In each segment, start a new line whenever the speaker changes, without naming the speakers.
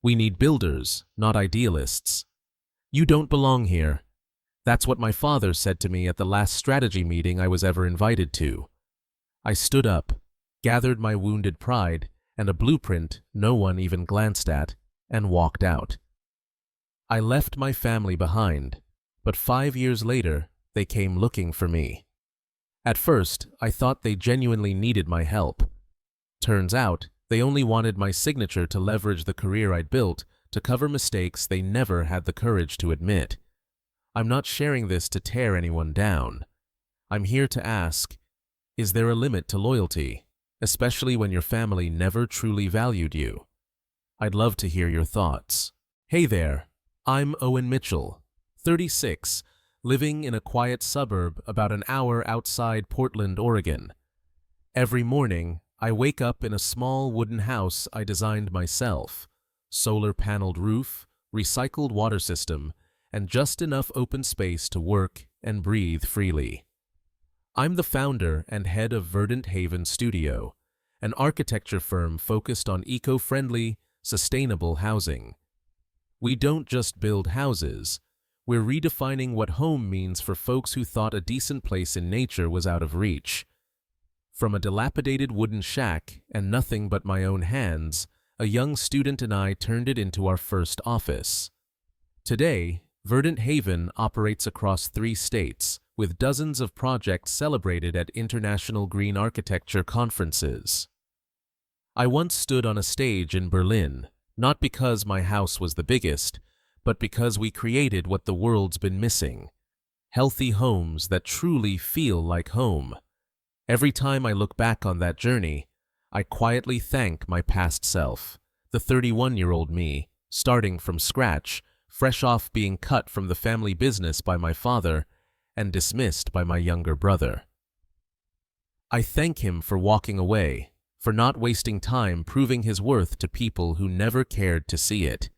We need builders, not idealists. You don't belong here. That's what my father said to me at the last strategy meeting I was ever invited to. I stood up, gathered my wounded pride and a blueprint no one even glanced at, and walked out. I left my family behind, but 5 years later, they came looking for me. At first, I thought they genuinely needed my help. Turns out, they only wanted my signature to leverage the career I'd built to cover mistakes they never had the courage to admit. I'm not sharing this to tear anyone down. I'm here to ask, is there a limit to loyalty, especially when your family never truly valued you? I'd love to hear your thoughts. Hey there, I'm Owen Mitchell, 36, living in a quiet suburb about an hour outside Portland, Oregon. Every morning, I wake up in a small wooden house I designed myself, solar-paneled roof, recycled water system, and just enough open space to work and breathe freely. I'm the founder and head of Verdant Haven Studio, an architecture firm focused on eco-friendly, sustainable housing. We don't just build houses, we're redefining what home means for folks who thought a decent place in nature was out of reach. From a dilapidated wooden shack and nothing but my own hands, a young student and I turned it into our first office. Today, Verdant Haven operates across 3 states, with dozens of projects celebrated at international green architecture conferences. I once stood on a stage in Berlin, not because my house was the biggest, but because we created what the world's been missing: healthy homes that truly feel like home. Every time I look back on that journey, I quietly thank my past self, the 31-year-old me, starting from scratch, fresh off being cut from the family business by my father and dismissed by my younger brother. I thank him for walking away, for not wasting time proving his worth to people who never cared to see it.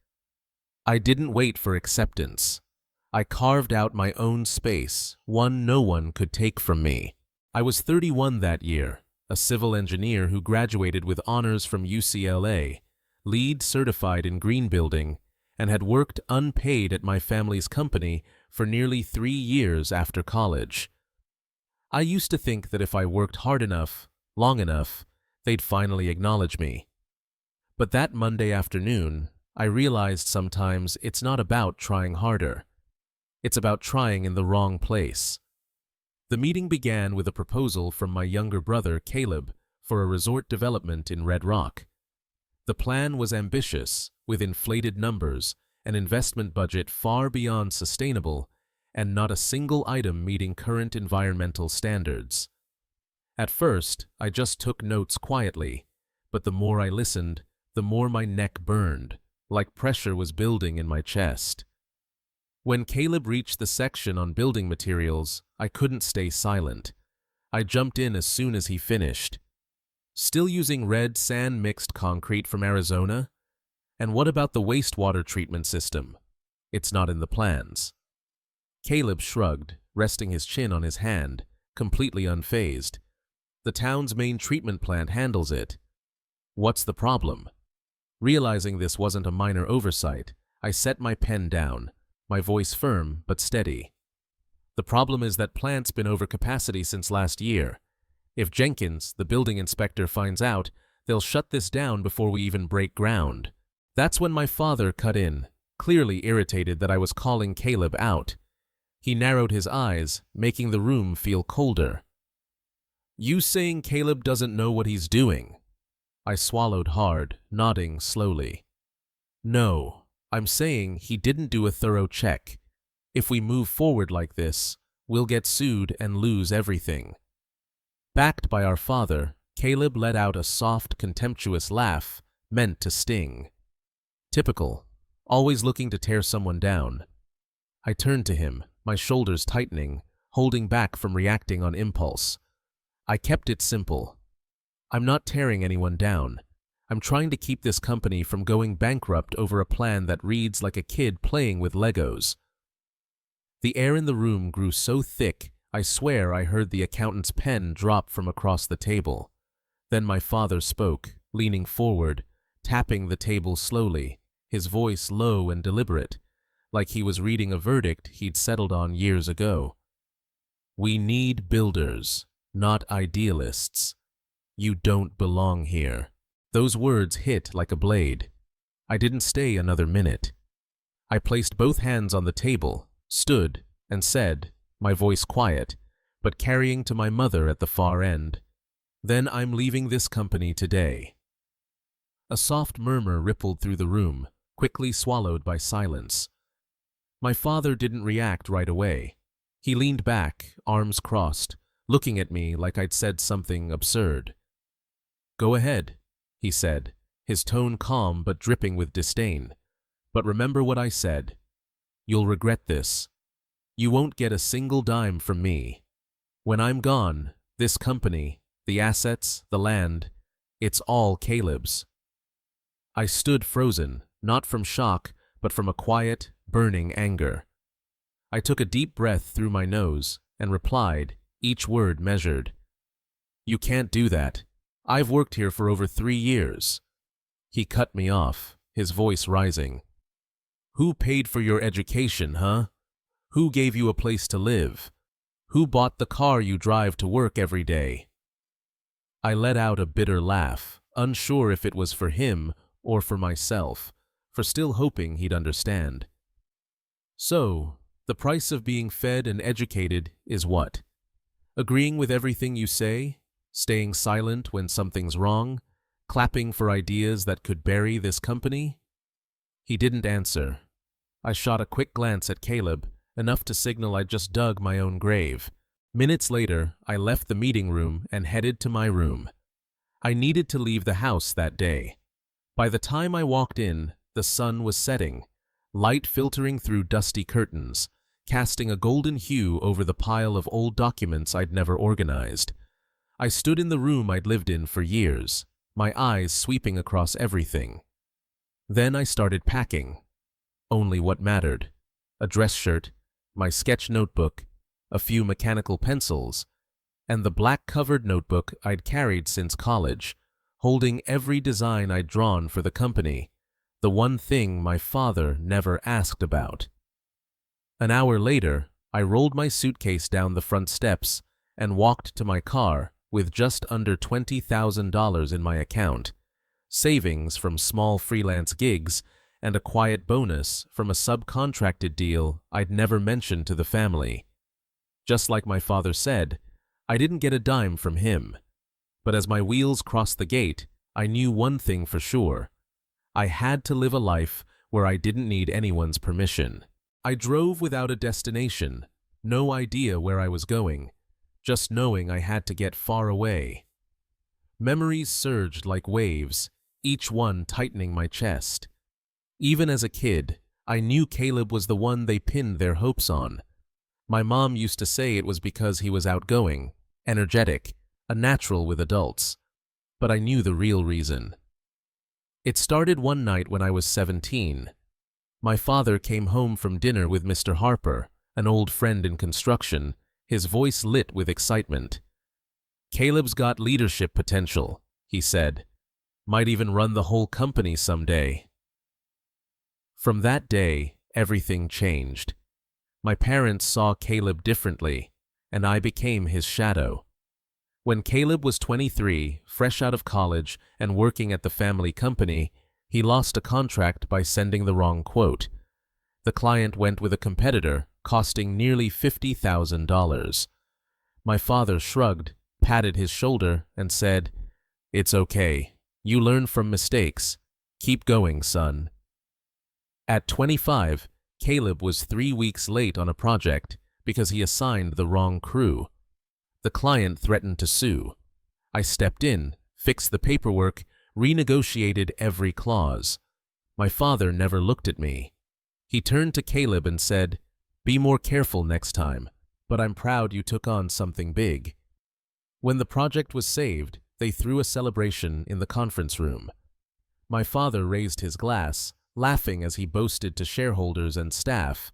I didn't wait for acceptance. I carved out my own space, one no one could take from me. I was 31 that year, a civil engineer who graduated with honors from UCLA, LEED certified in green building, and had worked unpaid at my family's company for nearly 3 years after college. I used to think that if I worked hard enough, long enough, they'd finally acknowledge me. But that Monday afternoon, I realized sometimes it's not about trying harder. It's about trying in the wrong place. The meeting began with a proposal from my younger brother, Caleb, for a resort development in Red Rock. The plan was ambitious, with inflated numbers, an investment budget far beyond sustainable, and not a single item meeting current environmental standards. At first, I just took notes quietly, but the more I listened, the more my neck burned, like pressure was building in my chest. When Caleb reached the section on building materials, I couldn't stay silent. I jumped in as soon as he finished. Still using red sand-mixed concrete from Arizona? And what about the wastewater treatment system? It's not in the plans. Caleb shrugged, resting his chin on his hand, completely unfazed. The town's main treatment plant handles it. What's the problem? Realizing this wasn't a minor oversight, I set my pen down, my voice firm but steady. The problem is that plant's been over capacity since last year. If Jenkins, the building inspector, finds out, they'll shut this down before we even break ground. That's when my father cut in, clearly irritated that I was calling Caleb out. He narrowed his eyes, making the room feel colder. You saying Caleb doesn't know what he's doing? I swallowed hard, nodding slowly. No, I'm saying he didn't do a thorough check. If we move forward like this, we'll get sued and lose everything. Backed by our father, Caleb let out a soft, contemptuous laugh, meant to sting. Typical, always looking to tear someone down. I turned to him, my shoulders tightening, holding back from reacting on impulse. I kept it simple. I'm not tearing anyone down. I'm trying to keep this company from going bankrupt over a plan that reads like a kid playing with Legos. The air in the room grew so thick, I swear I heard the accountant's pen drop from across the table. Then my father spoke, leaning forward, tapping the table slowly, his voice low and deliberate, like he was reading a verdict he'd settled on years ago. "We need builders, not idealists. You don't belong here." Those words hit like a blade. I didn't stay another minute. I placed both hands on the table, stood, and said, my voice quiet, but carrying to my mother at the far end, "Then I'm leaving this company today." A soft murmur rippled through the room, quickly swallowed by silence. My father didn't react right away. He leaned back, arms crossed, looking at me like I'd said something absurd. "Go ahead," he said, his tone calm but dripping with disdain. "But remember what I said. You'll regret this. You won't get a single dime from me. When I'm gone, this company, the assets, the land, it's all Caleb's." I stood frozen, not from shock, but from a quiet, burning anger. I took a deep breath through my nose and replied, each word measured. "You can't do that. I've worked here for over 3 years. He cut me off, his voice rising. "Who paid for your education, huh? Who gave you a place to live? Who bought the car you drive to work every day?" I let out a bitter laugh, unsure if it was for him or for myself, for still hoping he'd understand. "So, the price of being fed and educated is what? Agreeing with everything you say? Staying silent when something's wrong? Clapping for ideas that could bury this company?" He didn't answer. I shot a quick glance at Caleb, enough to signal I'd just dug my own grave. Minutes later, I left the meeting room and headed to my room. I needed to leave the house that day. By the time I walked in, the sun was setting, light filtering through dusty curtains, casting a golden hue over the pile of old documents I'd never organized. I stood in the room I'd lived in for years, my eyes sweeping across everything. Then I started packing. Only what mattered: a dress shirt, my sketch notebook, a few mechanical pencils, and the black-covered notebook I'd carried since college, holding every design I'd drawn for the company, the one thing my father never asked about. An hour later, I rolled my suitcase down the front steps and walked to my car with just under $20,000 in my account, savings from small freelance gigs and a quiet bonus from a subcontracted deal I'd never mentioned to the family. Just like my father said, I didn't get a dime from him. But as my wheels crossed the gate, I knew one thing for sure. I had to live a life where I didn't need anyone's permission. I drove without a destination, no idea where I was going, just knowing I had to get far away. Memories surged like waves, each one tightening my chest. Even as a kid, I knew Caleb was the one they pinned their hopes on. My mom used to say it was because he was outgoing, energetic, a natural with adults. But I knew the real reason. It started one night when I was 17. My father came home from dinner with Mr. Harper, an old friend in construction, his voice lit with excitement. "Caleb's got leadership potential," he said. "Might even run the whole company someday." From that day, everything changed. My parents saw Caleb differently, and I became his shadow. When Caleb was 23, fresh out of college and working at the family company, he lost a contract by sending the wrong quote. The client went with a competitor, costing nearly $50,000. My father shrugged, patted his shoulder, and said, "It's okay. You learn from mistakes. Keep going, son." At 25, Caleb was 3 weeks late on a project because he assigned the wrong crew. The client threatened to sue. I stepped in, fixed the paperwork, renegotiated every clause. My father never looked at me. He turned to Caleb and said, "Be more careful next time, but I'm proud you took on something big." When the project was saved, they threw a celebration in the conference room. My father raised his glass, laughing as he boasted to shareholders and staff,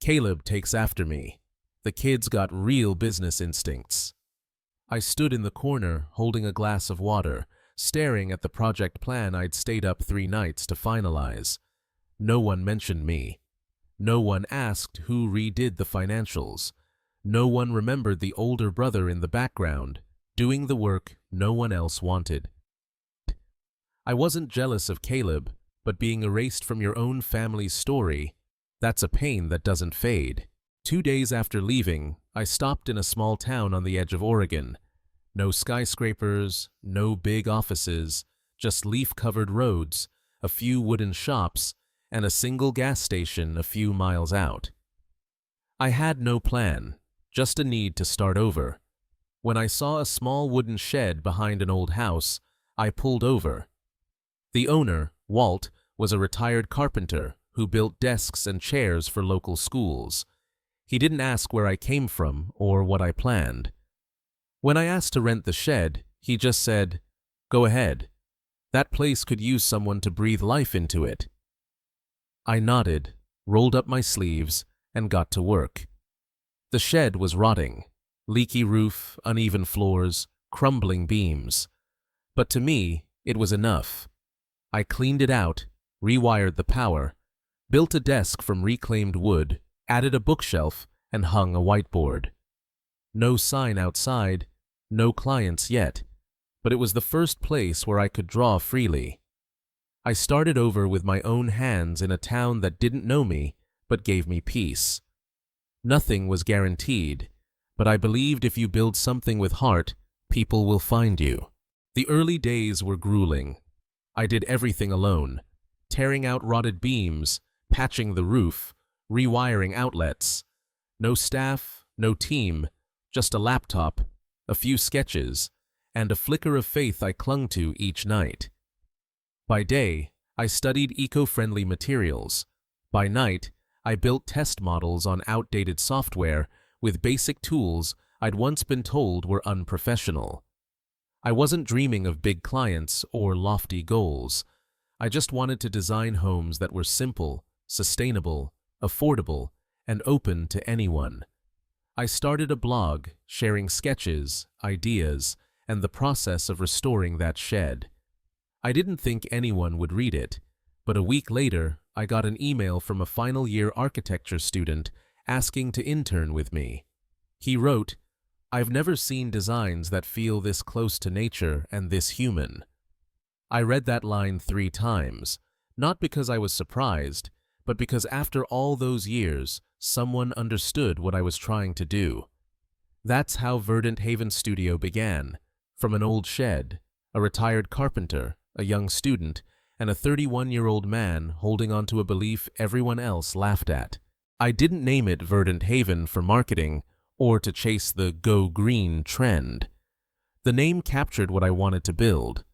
"Caleb takes after me. The kid's got real business instincts." I stood in the corner, holding a glass of water, staring at the project plan I'd stayed up 3 nights to finalize. No one mentioned me. No one asked who redid the financials. No one remembered the older brother in the background, doing the work no one else wanted. I wasn't jealous of Caleb, but being erased from your own family's story, that's a pain that doesn't fade. 2 days after leaving, I stopped in a small town on the edge of Oregon. No skyscrapers, no big offices, just leaf-covered roads, a few wooden shops, and a single gas station a few miles out. I had no plan, just a need to start over. When I saw a small wooden shed behind an old house, I pulled over. The owner, Walt, was a retired carpenter who built desks and chairs for local schools. He didn't ask where I came from or what I planned. When I asked to rent the shed, he just said, "Go ahead. That place could use someone to breathe life into it." I nodded, rolled up my sleeves, and got to work. The shed was rotting, leaky roof, uneven floors, crumbling beams. But to me, it was enough. I cleaned it out, rewired the power, built a desk from reclaimed wood, added a bookshelf, and hung a whiteboard. No sign outside, no clients yet, but it was the first place where I could draw freely. I started over with my own hands in a town that didn't know me, but gave me peace. Nothing was guaranteed, but I believed if you build something with heart, people will find you. The early days were grueling. I did everything alone, tearing out rotted beams, patching the roof, rewiring outlets. No staff, no team, just a laptop, a few sketches, and a flicker of faith I clung to each night. By day, I studied eco-friendly materials. By night, I built test models on outdated software with basic tools I'd once been told were unprofessional. I wasn't dreaming of big clients or lofty goals. I just wanted to design homes that were simple, sustainable, affordable, and open to anyone. I started a blog sharing sketches, ideas, and the process of restoring that shed. I didn't think anyone would read it, but a week later, I got an email from a final-year architecture student asking to intern with me. He wrote, "I've never seen designs that feel this close to nature and this human." I read that line 3 times, not because I was surprised, but because after all those years, someone understood what I was trying to do. That's how Verdant Haven Studio began, from an old shed, a retired carpenter, a young student, and a 31-year-old man holding on to a belief everyone else laughed at. I didn't name it Verdant Haven for marketing or to chase the go green trend. The name captured what I wanted to build,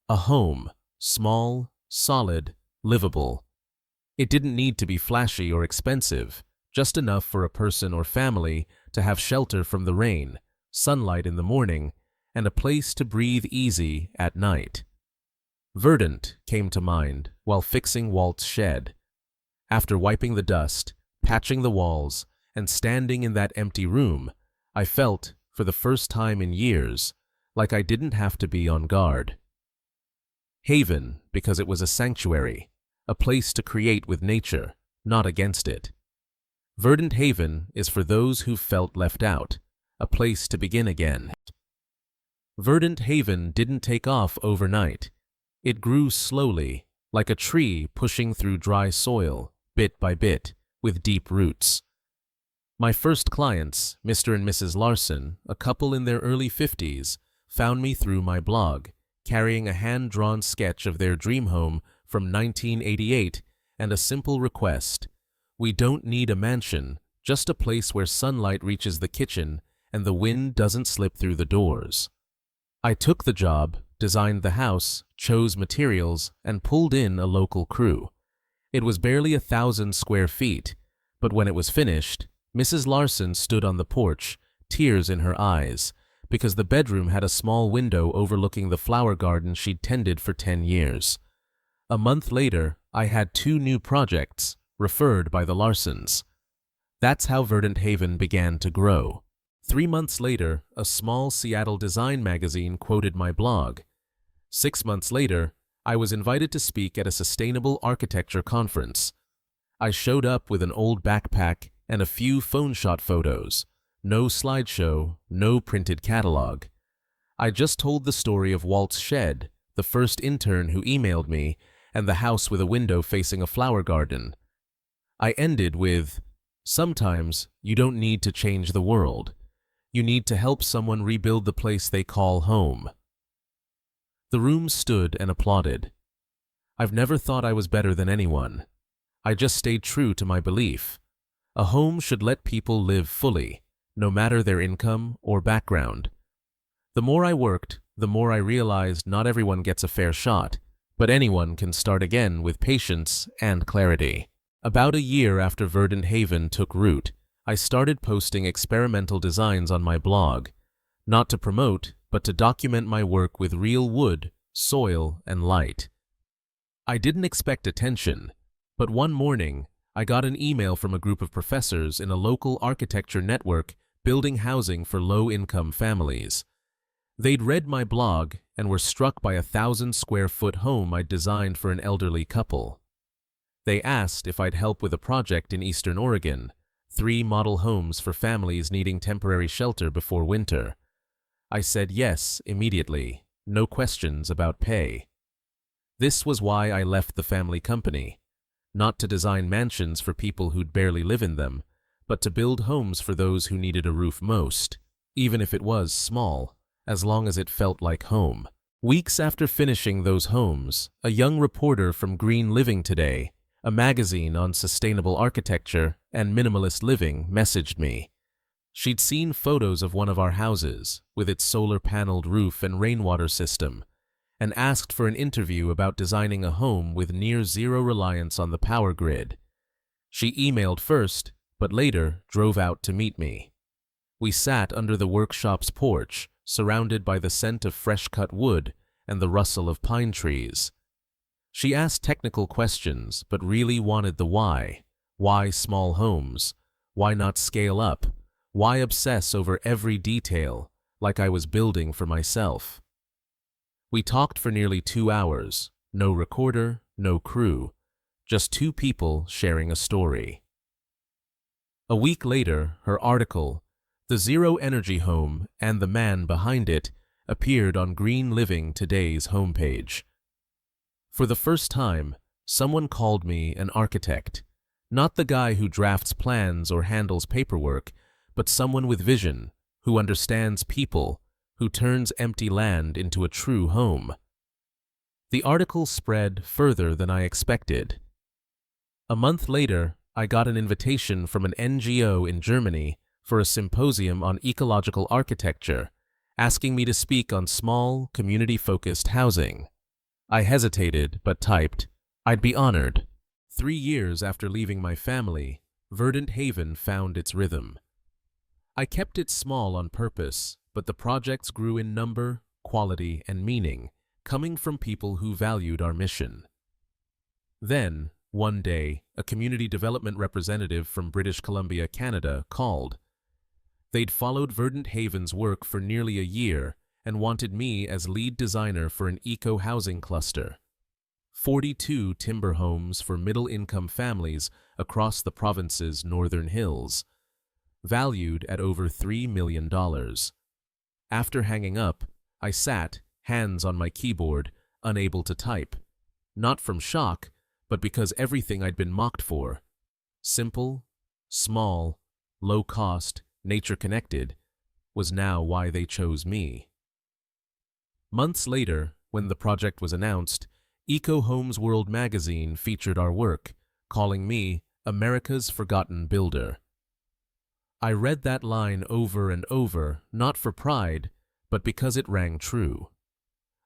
a home, small, solid, livable. It didn't need to be flashy or expensive, just enough for a person or family to have shelter from the rain, sunlight in the morning, and a place to breathe easy at night. Verdant came to mind while fixing Walt's shed. After wiping the dust, patching the walls, and standing in that empty room, I felt, for the first time in years, like I didn't have to be on guard. Haven, because it was a sanctuary, a place to create with nature, not against it. Verdant Haven is for those who felt left out, a place to begin again. Verdant Haven didn't take off overnight. It grew slowly, like a tree pushing through dry soil, bit by bit, with deep roots. My first clients, Mr. and Mrs. Larson, a couple in their early 50s, found me through my blog, carrying a hand-drawn sketch of their dream home from 1988 and a simple request. We don't need a mansion, just a place where sunlight reaches the kitchen and the wind doesn't slip through the doors. I took the job, designed the house, chose materials, and pulled in a local crew. It was barely 1,000 square feet, but when it was finished, Mrs. Larson stood on the porch, tears in her eyes, because the bedroom had a small window overlooking the flower garden she'd tended for 10 years. A month later, I had 2 new projects, referred by the Larsons. That's how Verdant Haven began to grow. 3 months later, a small Seattle design magazine quoted my blog. 6 months later, I was invited to speak at a sustainable architecture conference, I showed up with an old backpack and a few phone shot photos. No slideshow, no printed catalog. I just told the story of Walt's shed, the first intern who emailed me, and the house with a window facing a flower garden. I ended with, "Sometimes you don't need to change the world. You need to help someone rebuild the place they call home." The room stood and applauded. I've never thought I was better than anyone. I just stayed true to my belief. A home should let people live fully, no matter their income or background. The more I worked, the more I realized not everyone gets a fair shot, but anyone can start again with patience and clarity. About a year after Verdant Haven took root, I started posting experimental designs on my blog, not to promote, but to document my work with real wood, soil, and light. I didn't expect attention, but one morning, I got an email from a group of professors in a local architecture network building housing for low-income families. They'd read my blog and were struck by a 1,000-square-foot home I'd designed for an elderly couple. They asked if I'd help with a project in Eastern Oregon, 3 model homes for families needing temporary shelter before winter. I said yes immediately, no questions about pay. This was why I left the family company, not to design mansions for people who'd barely live in them, but to build homes for those who needed a roof most, even if it was small, as long as it felt like home. Weeks after finishing those homes, a young reporter from Green Living Today, a magazine on sustainable architecture and minimalist living, messaged me. She'd seen photos of one of our houses, with its solar-paneled roof and rainwater system, and asked for an interview about designing a home with near-zero reliance on the power grid. She emailed first, but later drove out to meet me. We sat under the workshop's porch, surrounded by the scent of fresh-cut wood and the rustle of pine trees. She asked technical questions, but really wanted the why. Why small homes? Why not scale up? Why obsess over every detail, like I was building for myself? We talked for nearly 2 hours, no recorder, no crew, just 2 people sharing a story. A week later, her article, "The Zero Energy Home and the Man Behind It," appeared on Green Living Today's homepage. For the first time, someone called me an architect, not the guy who drafts plans or handles paperwork, but someone with vision, who understands people, who turns empty land into a true home. The article spread further than I expected. A month later, I got an invitation from an NGO in Germany for a symposium on ecological architecture, asking me to speak on small, community-focused housing. I hesitated, but typed, "I'd be honored." 3 years after leaving my family, Verdant Haven found its rhythm. I kept it small on purpose, but the projects grew in number, quality, and meaning, coming from people who valued our mission. Then, one day, a community development representative from British Columbia, Canada, called. They'd followed Verdant Haven's work for nearly a year and wanted me as lead designer for an eco-housing cluster. 42 timber homes for middle-income families across the province's northern hills, valued at over $3 million. After hanging up, I sat, hands on my keyboard, unable to type. Not from shock, but because everything I'd been mocked for, simple, small, low-cost, nature-connected, was now why they chose me. Months later, when the project was announced, Eco Homes World magazine featured our work, calling me America's Forgotten Builder. I read that line over and over, not for pride, but because it rang true.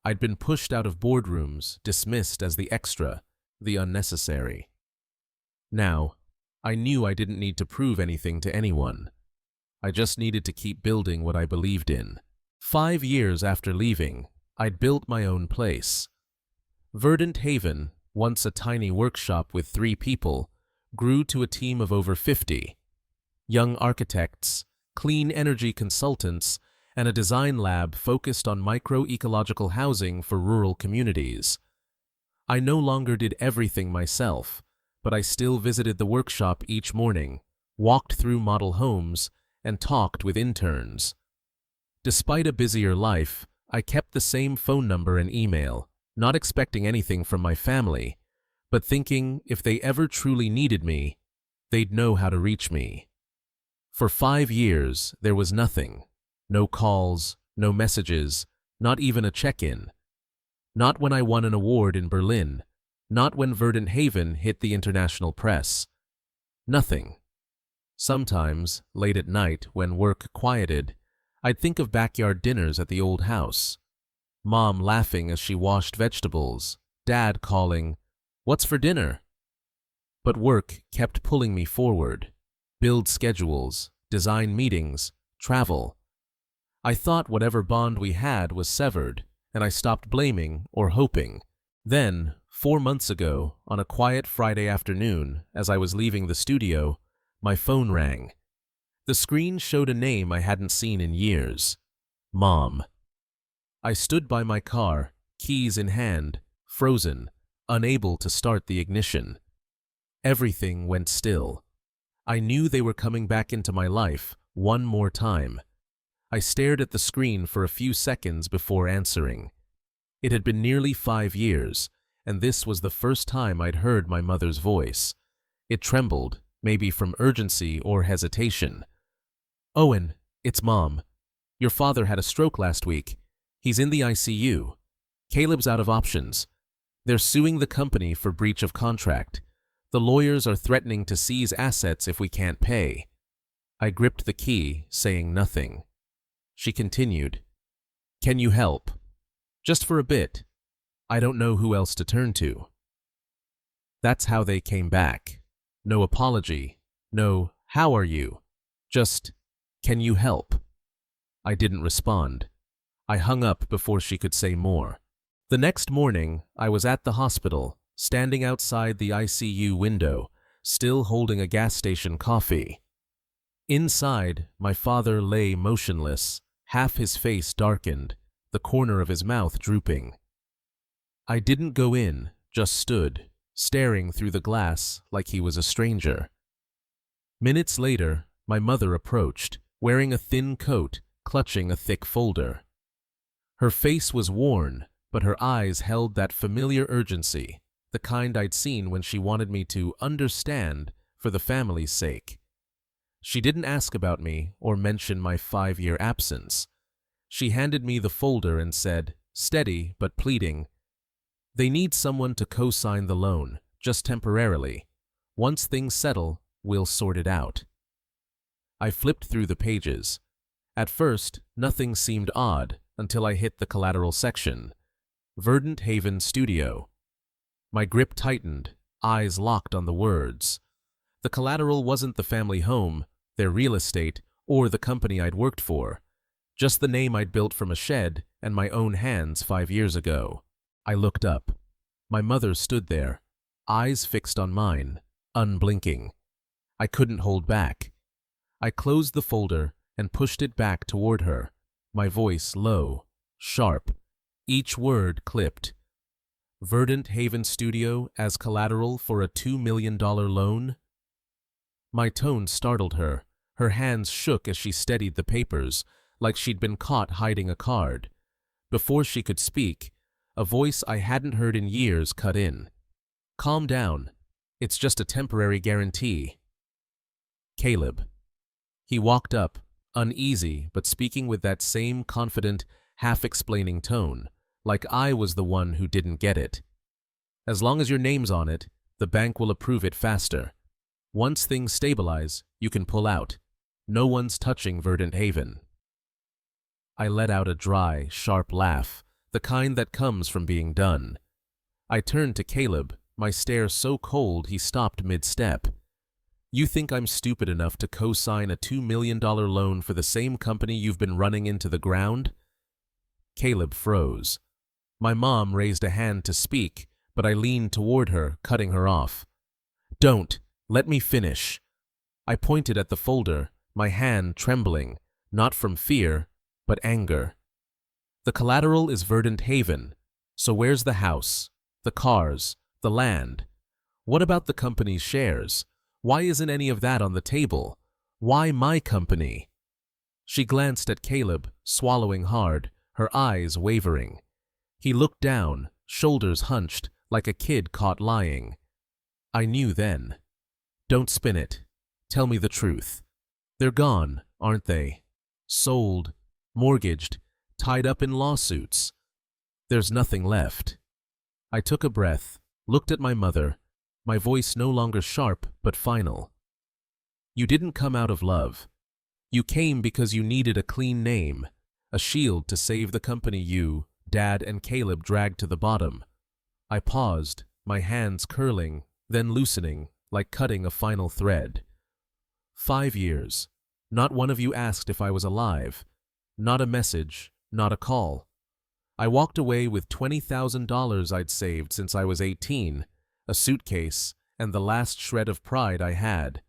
I'd been pushed out of boardrooms, dismissed as the extra, the unnecessary. Now, I knew I didn't need to prove anything to anyone. I just needed to keep building what I believed in. 5 years after leaving, I'd built my own place. Verdant Haven, once a tiny workshop with 3 people, grew to a team of over 50. Young architects, clean energy consultants, and a design lab focused on micro-ecological housing for rural communities. I no longer did everything myself, but I still visited the workshop each morning, walked through model homes, and talked with interns. Despite a busier life, I kept the same phone number and email, not expecting anything from my family, but thinking if they ever truly needed me, they'd know how to reach me. For 5 years, there was nothing. No calls, no messages, not even a check-in. Not when I won an award in Berlin, not when Verdant Haven hit the international press. Nothing. Sometimes, late at night, when work quieted, I'd think of backyard dinners at the old house. Mom laughing as she washed vegetables, Dad calling, "What's for dinner?" But work kept pulling me forward. Build schedules, design meetings, travel. I thought whatever bond we had was severed, and I stopped blaming or hoping. Then, 4 months ago, on a quiet Friday afternoon, as I was leaving the studio, my phone rang. The screen showed a name I hadn't seen in years. Mom. I stood by my car, keys in hand, frozen, unable to start the ignition. Everything went still. I knew they were coming back into my life one more time. I stared at the screen for a few seconds before answering. It had been nearly 5 years, and this was the first time I'd heard my mother's voice. It trembled, maybe from urgency or hesitation. "Owen, it's Mom. Your father had a stroke last week. He's in the ICU. Caleb's out of options. They're suing the company for breach of contract. The lawyers are threatening to seize assets if we can't pay." I gripped the key, saying nothing. She continued, "Can you help? Just for a bit. I don't know who else to turn to." That's how they came back. No apology. No, "How are you?" Just, "Can you help?" I didn't respond. I hung up before she could say more. The next morning, I was at the hospital, standing outside the ICU window, still holding a gas station coffee. Inside, my father lay motionless, half his face darkened, the corner of his mouth drooping. I didn't go in, just stood, staring through the glass like he was a stranger. Minutes later, my mother approached, wearing a thin coat, clutching a thick folder. Her face was worn, but her eyes held that familiar urgency, the kind I'd seen when she wanted me to understand for the family's sake. She didn't ask about me or mention my 5-year absence. She handed me the folder and said, steady but pleading, "They need someone to co-sign the loan, just temporarily. Once things settle, we'll sort it out." I flipped through the pages. At first, nothing seemed odd until I hit the collateral section. Verdant Haven Studio. My grip tightened, eyes locked on the words. The collateral wasn't the family home, their real estate, or the company I'd worked for. Just the name I'd built from a shed and my own hands 5 years ago. I looked up. My mother stood there, eyes fixed on mine, unblinking. I couldn't hold back. I closed the folder and pushed it back toward her, my voice low, sharp, each word clipped. Verdant Haven Studio as collateral for a $2 million loan? My tone startled her. Her hands shook as she steadied the papers, like she'd been caught hiding a card. Before she could speak, a voice I hadn't heard in years cut in. "Calm down. It's just a temporary guarantee." Caleb. He walked up, uneasy but speaking with that same confident, half-explaining tone, like I was the one who didn't get it. "As long as your name's on it, the bank will approve it faster. Once things stabilize, you can pull out. No one's touching Verdant Haven." I let out a dry, sharp laugh, the kind that comes from being done. I turned to Caleb, my stare so cold he stopped mid-step. "You think I'm stupid enough to co-sign a $2 million loan for the same company you've been running into the ground?" Caleb froze. My mom raised a hand to speak, but I leaned toward her, cutting her off. "Don't. Let me finish." I pointed at the folder, my hand trembling, not from fear, but anger. "The collateral is Verdant Haven, so where's the house, the cars, the land? What about the company's shares? Why isn't any of that on the table? Why my company? She glanced at Caleb, swallowing hard, her eyes wavering. He looked down, shoulders hunched, like a kid caught lying. I knew then. Don't spin it. Tell me the truth. They're gone, aren't they? Sold, mortgaged, tied up in lawsuits. There's nothing left. I took a breath, looked at my mother, my voice no longer sharp but final. You didn't come out of love. You came because you needed a clean name, a shield to save the company you, Dad, and Caleb dragged to the bottom. I paused, my hands curling, then loosening, like cutting a final thread. 5 years. Not one of you asked if I was alive. Not a message, not a call. I walked away with $20,000 I'd saved since I was 18, a suitcase, and the last shred of pride I had.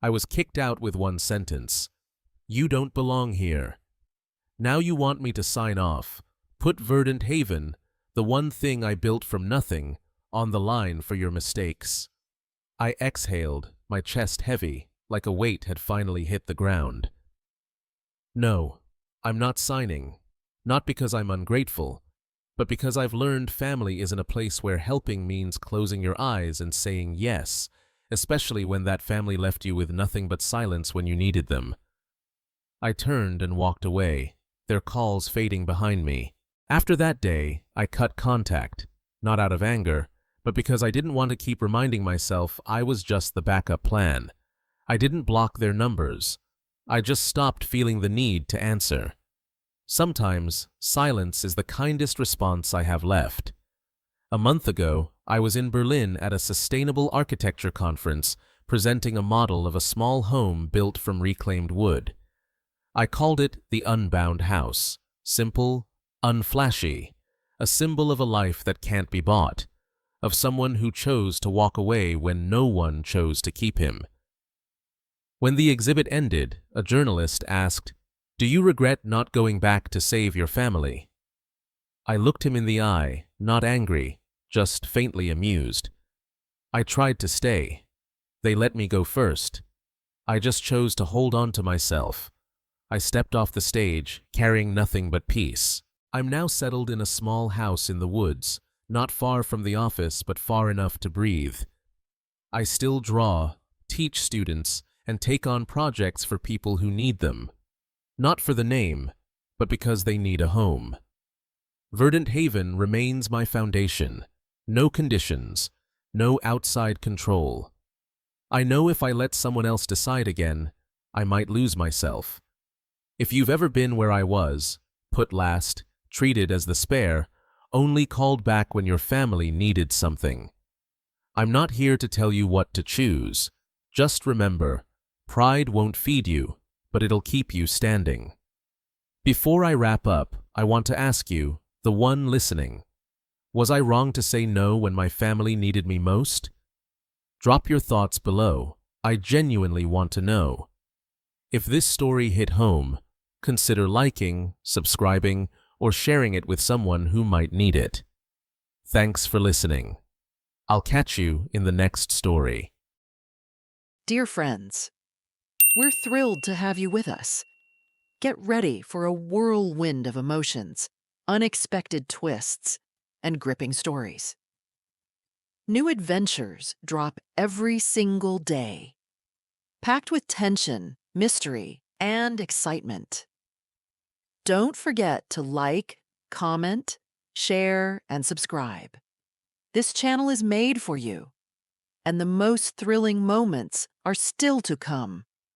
I was kicked out with one sentence. You don't belong here. Now you want me to sign off, put Verdant Haven, the one thing I built from nothing, on the line for your mistakes. I exhaled, my chest heavy, like a weight had finally hit the ground. No, I'm not signing. Not because I'm ungrateful, but because I've learned family isn't a place where helping means closing your eyes and saying yes, especially when that family left you with nothing but silence when you needed them. I turned and walked away, their calls fading behind me. After that day, I cut contact, not out of anger, but because I didn't want to keep reminding myself I was just the backup plan. I didn't block their numbers. I just stopped feeling the need to answer. Sometimes, silence is the kindest response I have left. A month ago, I was in Berlin at a sustainable architecture conference presenting a model of a small home built from reclaimed wood. I called it the Unbound House, simple, unflashy, a symbol of a life that can't be bought, of someone who chose to walk away when no one chose to keep him. When the exhibit ended, a journalist asked, "Do you regret not going back to save your family?" I looked him in the eye, not angry, just faintly amused. I tried to stay. They let me go first. I just chose to hold on to myself. I stepped off the stage, carrying nothing but peace. I'm now settled in a small house in the woods, not far from the office but far enough to breathe. I still draw, teach students, and take on projects for people who need them. Not for the name, but because they need a home. Verdant Haven remains my foundation. No conditions, no outside control. I know if I let someone else decide again, I might lose myself. If you've ever been where I was, put last, treated as the spare, only called back when your family needed something. I'm not here to tell you what to choose. Just remember, pride won't feed you, but it'll keep you standing. Before I wrap up, I want to ask you, the one listening, was I wrong to say no when my family needed me most? Drop your thoughts below. I genuinely want to know. If this story hit home, consider liking, subscribing, or sharing it with someone who might need it. Thanks for listening. I'll catch you in the next story.
Dear friends, we're thrilled to have you with us. Get ready for a whirlwind of emotions, unexpected twists, and gripping stories. New adventures drop every single day, packed with tension, mystery, and excitement. Don't forget to like, comment, share, and subscribe. This channel is made for you, and the most thrilling moments are still to come.